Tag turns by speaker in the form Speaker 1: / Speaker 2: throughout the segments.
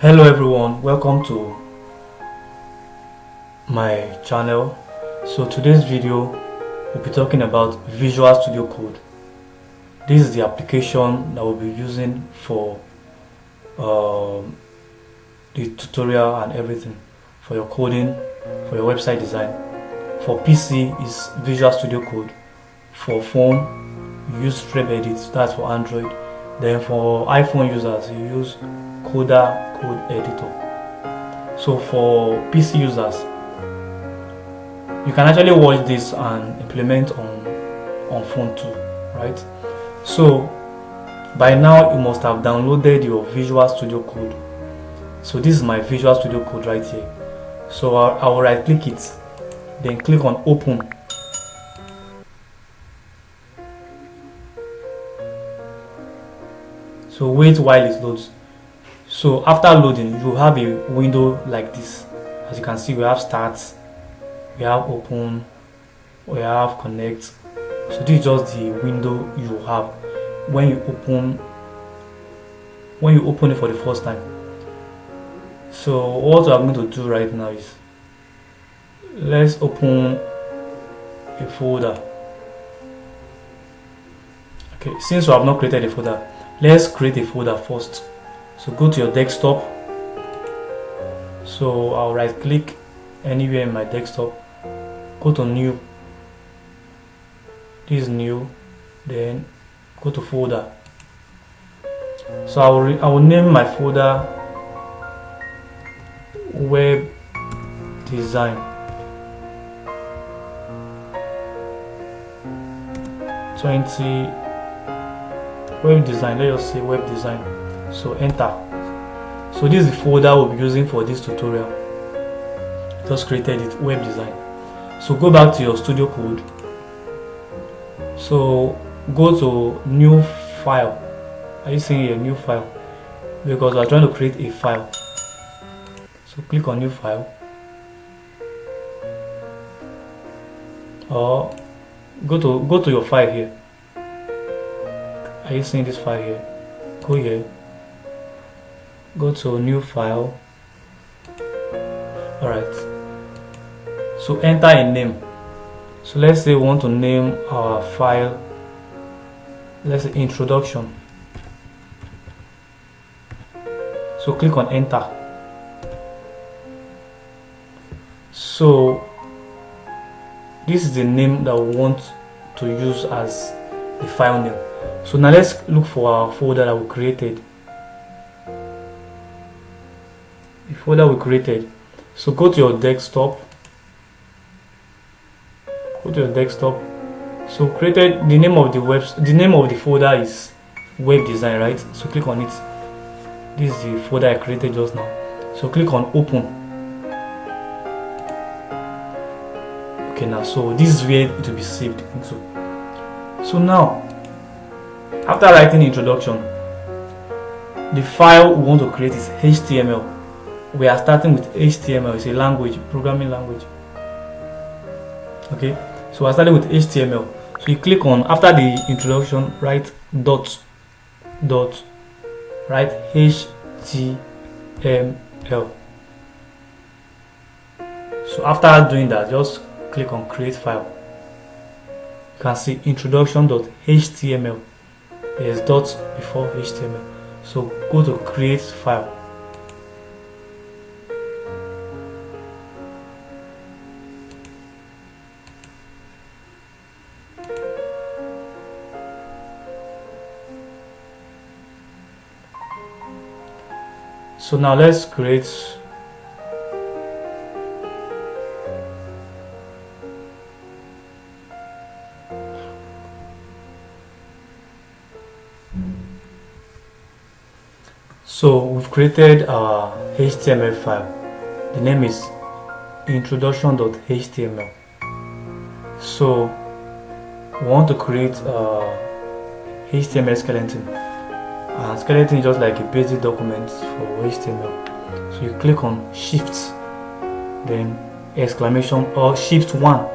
Speaker 1: Hello everyone, welcome to my channel. So today's video we'll be talking about Visual Studio Code. This is the application that we'll be using for the tutorial and everything, for your coding, for your website design. For PC is Visual Studio Code. For phone you use Frame Edit, that's for Android. Then for iPhone users you use Coda Code Editor. So for PC users, you can actually watch this and implement on phone too, right? So by now you must have downloaded your Visual Studio Code. So this is my Visual Studio Code right here. So I will right click it, then click on open. So wait while it loads. So after loading, you have a window like this. As you can see, we have start, we have open, we have connect. So this is just the window you have when you open it for the first time. So what I'm going to do right now is, let's open a folder. Okay, since we have not created a folder, let's create a folder first. So go to your desktop. So I'll right click anywhere in my desktop, go to new, this is new, then go to folder. So I will name my folder web design 20 web design, let us say web design. So enter. So this is the folder we'll be using for this tutorial. Just created it, web design. So go back to your studio code. So go to new file. Are you seeing a new file? Because we're trying to create a file. So click on new file, or go to your file here. Are you seeing this file here? Go here, go to new file. Alright, so enter a name. So let's say we want to name our file, let's say introduction. So click on enter. So this is the name that we want to use as the file name. So now let's look for our folder that we created. The folder we created. So go to your desktop. Go to your desktop. So created the name of the folder is web design, right? So click on it. This is the folder I created just now. So click on open. Okay, now so this is where it will be saved into. So now, after writing the introduction, the file we want to create is HTML. We are starting with HTML. It's a language, programming language. Okay, so we're starting with HTML. So you click on, after the introduction, write dot, write HTML. So after doing that, just click on create file. You can see introduction.html. There's dots before HTML. So go to create file. So now let's create So we've created our HTML file. The name is introduction.html. So we want to create HTML skeleton. Skeleton is just like a basic document for HTML. So you click on shift, then exclamation, or shift 1.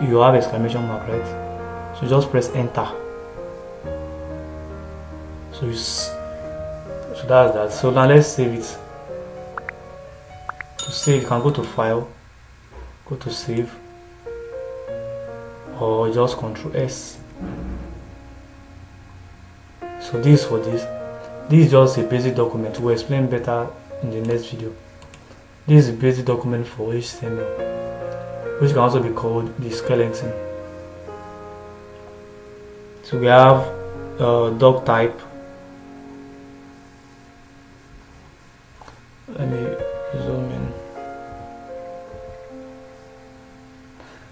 Speaker 1: You have exclamation mark, right? So just press enter. So So that's that. So now let's save it. To save, you can go to file, go to save, or just Ctrl S. So this is for this. This is just a basic document. We'll explain better in the next video. This is a basic document for HTML, which can also be called the skeleton. So we have doc type. Let me zoom in.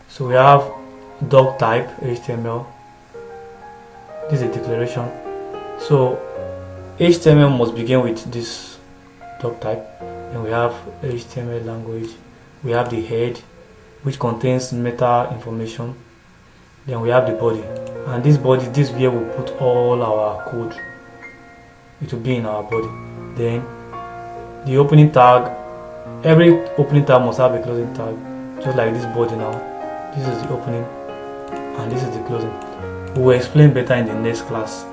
Speaker 1: So we have doc type HTML. This is a declaration. So HTML must begin with this doc type. And we have HTML language. We have the head, which contains meta information. Then we have the body, and this body, this is where we put all our code. It will be in our body. Then the opening tag, every opening tag must have a closing tag, just like this body now. This is the opening and this is the closing. We will explain better in the next class.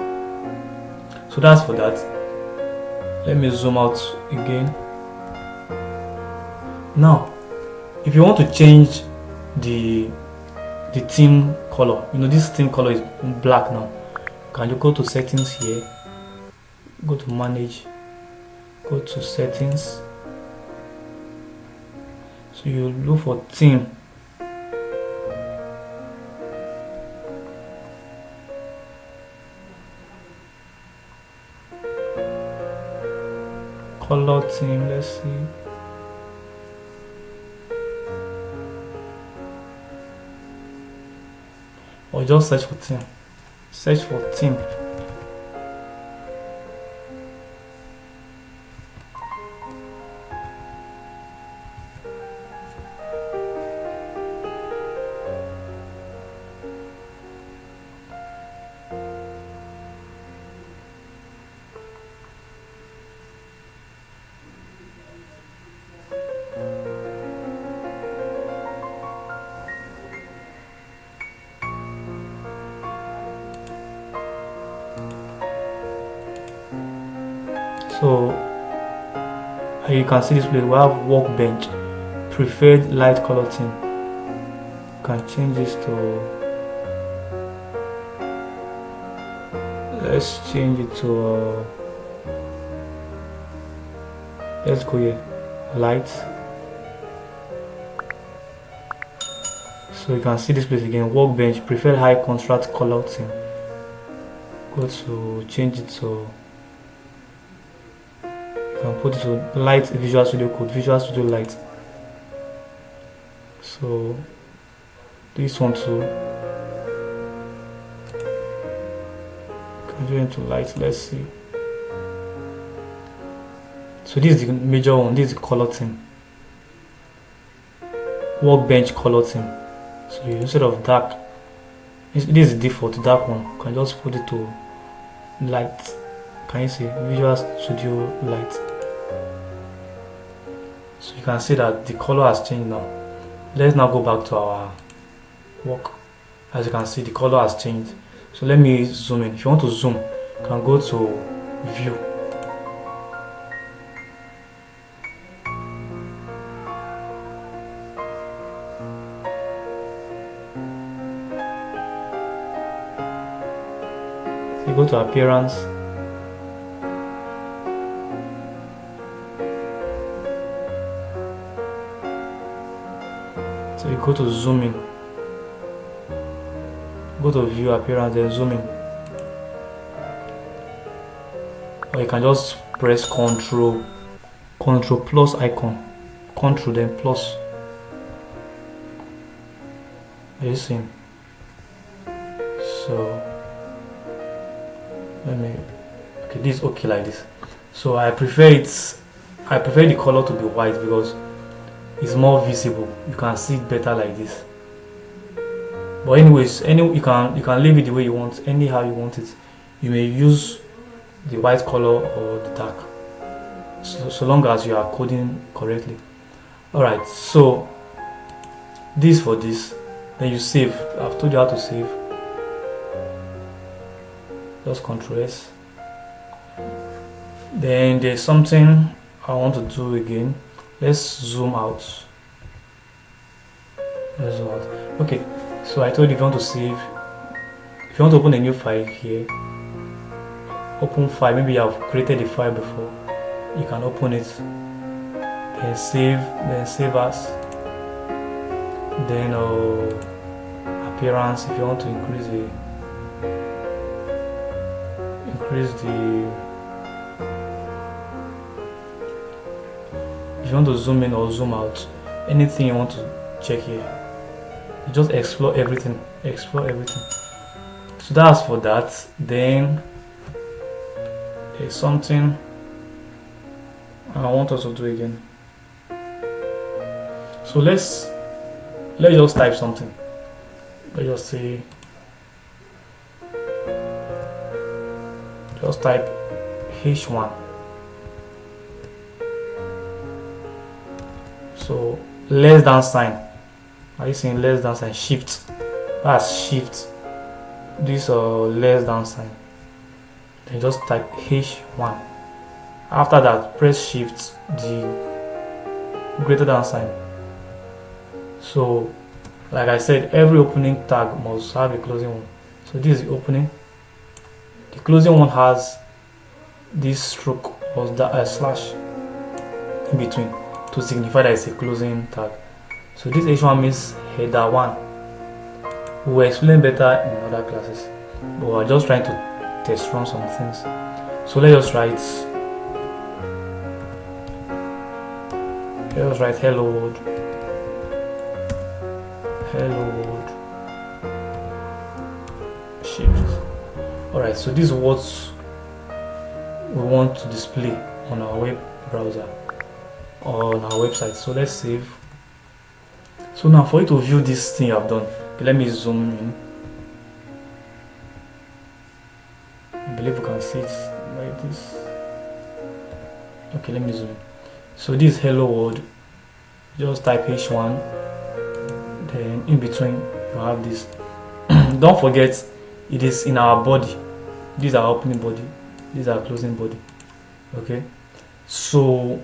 Speaker 1: So that's for that. Let me zoom out again. Now if you want to change the theme color, this theme color is black now. Can you go to settings here, go to manage, go to settings, so you look for theme. Color theme, let's see. Or just search for theme. Search for theme. So you can see this place. We have workbench, preferred light color theme. You can change this to, let's change it to let's go here, light. So you can see this place again, workbench, preferred high contrast color theme. Go to change it to, you can put it to light Visual Studio Code, Visual Studio Light. So this one too, can do it to light. Let's see. So this is the major one. This is the color theme, workbench color theme. So instead of dark, this is the default dark one. You can just put it to light. Can you see Visual Studio Light? So you can see that the color has changed now. Let's now go back to our work. As you can see, the color has changed. So let me zoom in. If you want to zoom, you can go to view. You go to appearance. So you go to zoom in. Go to view, appearance, then zoom in. Or you can just press Ctrl plus icon. Ctrl then plus. Are you seeing? So let me, okay, this is okay like this. So I prefer the color to be white because it's more visible. You can see it better like this. But anyways, you can leave it the way you want, anyhow you want it. You may use the white color or the dark, so long as you are coding correctly. Alright, so this for this, then you save. I've told you how to save. Just Ctrl S. Then there's something I want to do again. Let's zoom out. Okay, so I told you if you want to save, if you want to open a new file here, open file. Maybe you have created a file before, you can open it, then save as, then appearance. If you want to increase the if you want to zoom in or zoom out, anything you want to check here, you just explore everything. So that's for that. Then there's something I want us to do again. So let's just type something. Let's just say, just type H1. So less than sign. Are you saying less than sign? Shift. That's shift. This less than sign. Then just type H1. After that, press shift, the greater than sign. So like I said, every opening tag must have a closing one. So this is the opening. The closing one has this stroke or slash in between to signify that it's a closing tag. So this H1 means header 1. We will explain better in other classes, but we're just trying to test run some things. So let's just write hello world. Shift. Alright, so this is what we want to display on our web browser or on our website. So let's save. So now for you to view this thing I've done, okay, let me zoom in. I believe you can see it like this. Okay, let me zoom in. So this is hello world. Just type H1, then in between you have this. Don't forget, it is in our body. This is our opening body, this is our closing body. Okay, so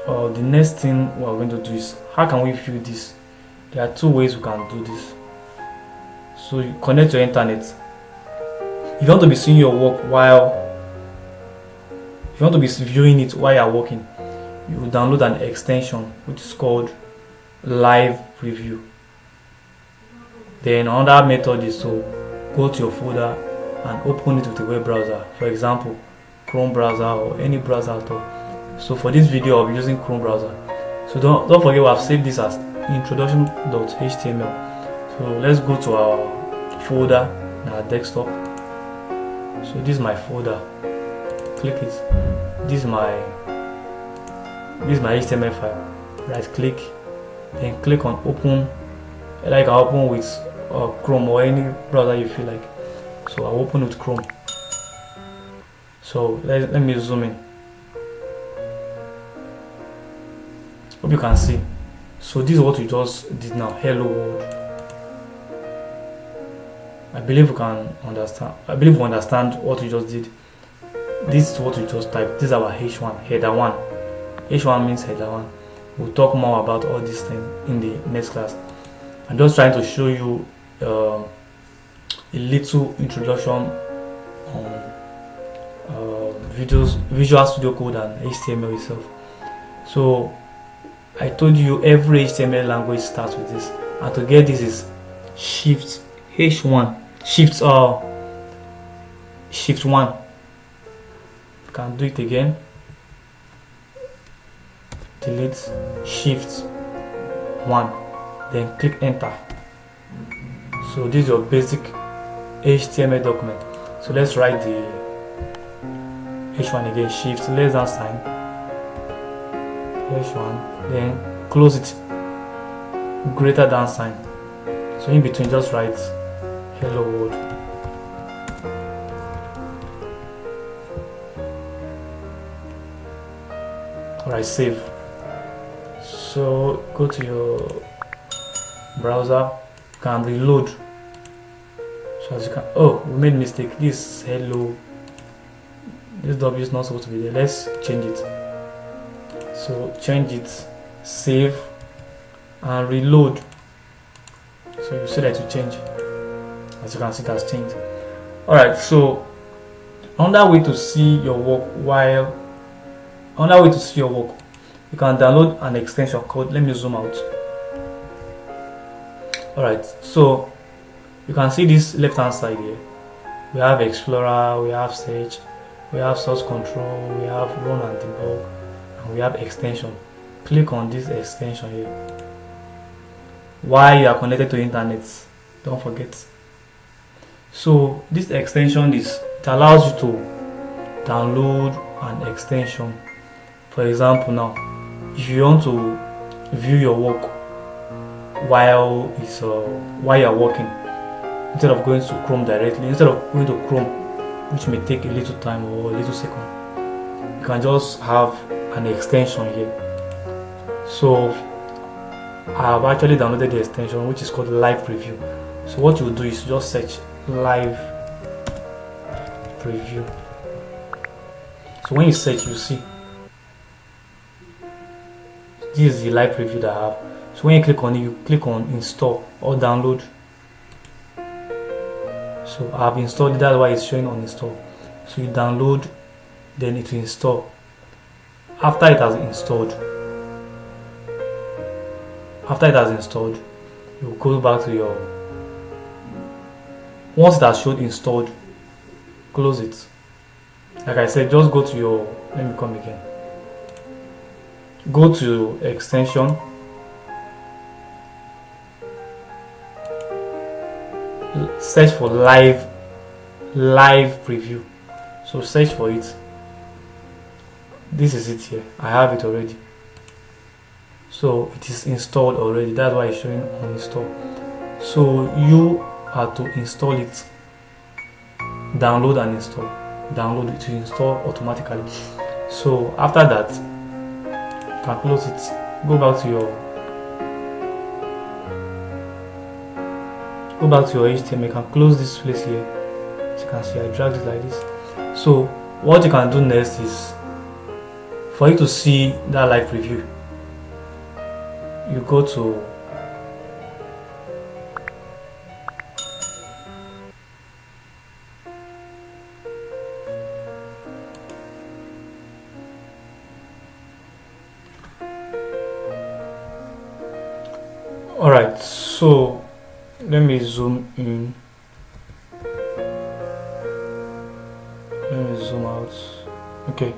Speaker 1: the next thing we are going to do is, how can we view this? There are two ways we can do this. So you connect your internet. If you want to be seeing your work if you want to be viewing it while you're working, you will download an extension which is called live preview. Then another method is to go to your folder and open it with a web browser, for example Chrome browser or any browser at all. So for this video I'll be using Chrome browser. So don't forget, we have saved this as introduction.html. So let's go to our folder in our desktop. So this is my folder. Click it. This is my HTML file. Right click, then click on open. Like I open with Chrome or any browser you feel like. So I'll open with Chrome. So let me zoom in. Hope you can see. So this is what we just did now. Hello world. I believe you can understand. I believe you understand what we just did. This is what we just typed. This is our H1, header 1. H1 means header 1. We'll talk more about all these things in the next class. I'm just trying to show you a little introduction on Visual Studio Code and HTML itself. So I told you every HTML language starts with this, and to get this is shift H1, shift 1. You can do it again. Delete, shift 1, then click enter. So this is your basic HTML document. So let's write the H1 again. Shift less than sign, H1, then close it, greater than sign. So in between just write hello world. Alright, save. So go to your browser, you can reload. So as you can, oh, we made mistake. This hello, This W is not supposed to be there. Let's change it. So change it, save, and reload. So you see that it change. As you can see, it has changed. Alright, so another way to see your work you can download an extension called, let me zoom out. Alright, so you can see this left hand side here. We have Explorer, we have Search, we have Source Control, we have Run and Debug, and we have Extension. Click on this extension here. While you are connected to internet, don't forget. So this extension it allows you to download an extension. For example, now if you want to view your work while you are working, instead of going to Chrome directly, instead of going to Chrome, which may take a little time or a little second, you can just have an extension here. So I have actually downloaded the extension, which is called Live Preview. So what you do is just search Live Preview. So when you search, you see this is the live preview that I have. So when you click on it, you click on install or download. So I have installed it, that's why it's showing on install. So you download, then it will install. After it has installed, you go back to your, once it has showed installed, close it. Like I said, just go to your, let me come again. Go to extension, search for live preview. So search for it. This is it here. I have it already. So it is installed already. That's why it's showing on install. So you have to install it. Download and install. Download it to install automatically. So after that, you can close it. Go back to your HTML. You can close this place here. As you can see, I dragged it like this. So what you can do next is, for you to see that live preview, you go to alright, so let me zoom in, let me zoom out. Okay,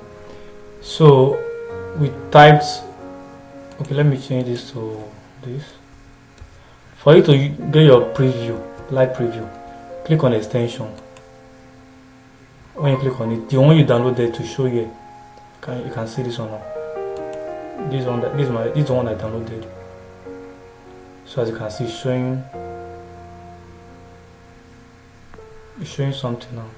Speaker 1: so we typed, okay, let me change this to this. For you to get your preview, live preview, click on extension. When you click on it, the one you downloaded to show here, you can see this one now. This is the one I downloaded. So as you can see, it's showing something now.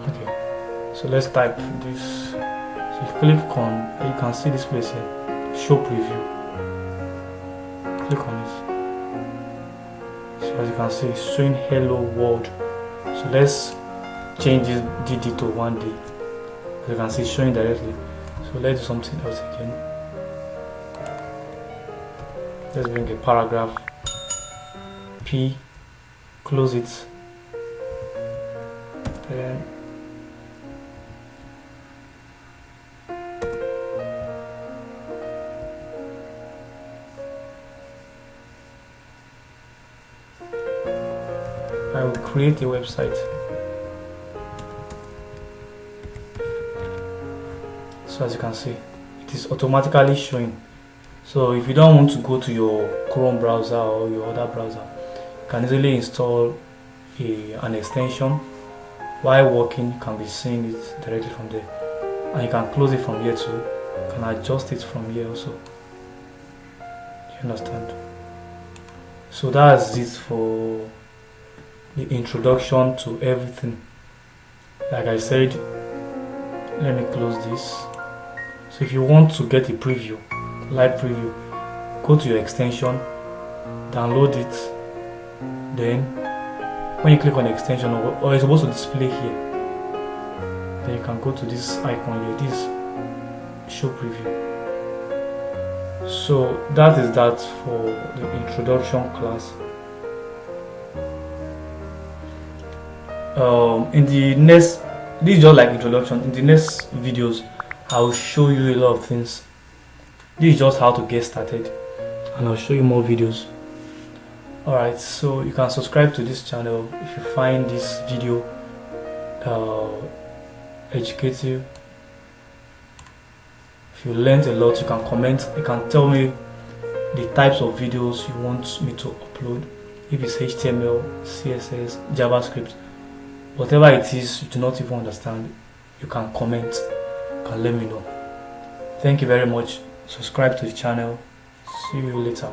Speaker 1: Okay, so let's type this. So if you click on, you can see this place here, show preview. Click on it. So as you can see, it's showing hello world. So let's change this DD to 1D. As you can see, it's showing directly. So let's do something else again. Let's bring a paragraph P, close it, then I will create a website. So as you can see, it is automatically showing. So if you don't want to go to your Chrome browser or your other browser, you can easily install an extension. While working, you can be seeing it directly from there, and you can close it from here too. You can adjust it from here also. You understand? So that's it for the introduction to everything. Like I said, let me close this. So if you want to get a preview live preview, go to your extension, download it. Then when you click on the extension, or it's supposed to display here, then you can go to this icon here, this show preview. So that is that for the introduction class. In the next, this is just like introduction. In the next videos, I will show you a lot of things. This is just how to get started, and I'll show you more videos. Alright, so you can subscribe to this channel if you find this video educative. If you learned a lot, you can comment. You can tell me the types of videos you want me to upload. If it's HTML, CSS, JavaScript, whatever it is you do not even understand, you can comment. You can let me know. Thank you very much. Subscribe to the channel. See you later.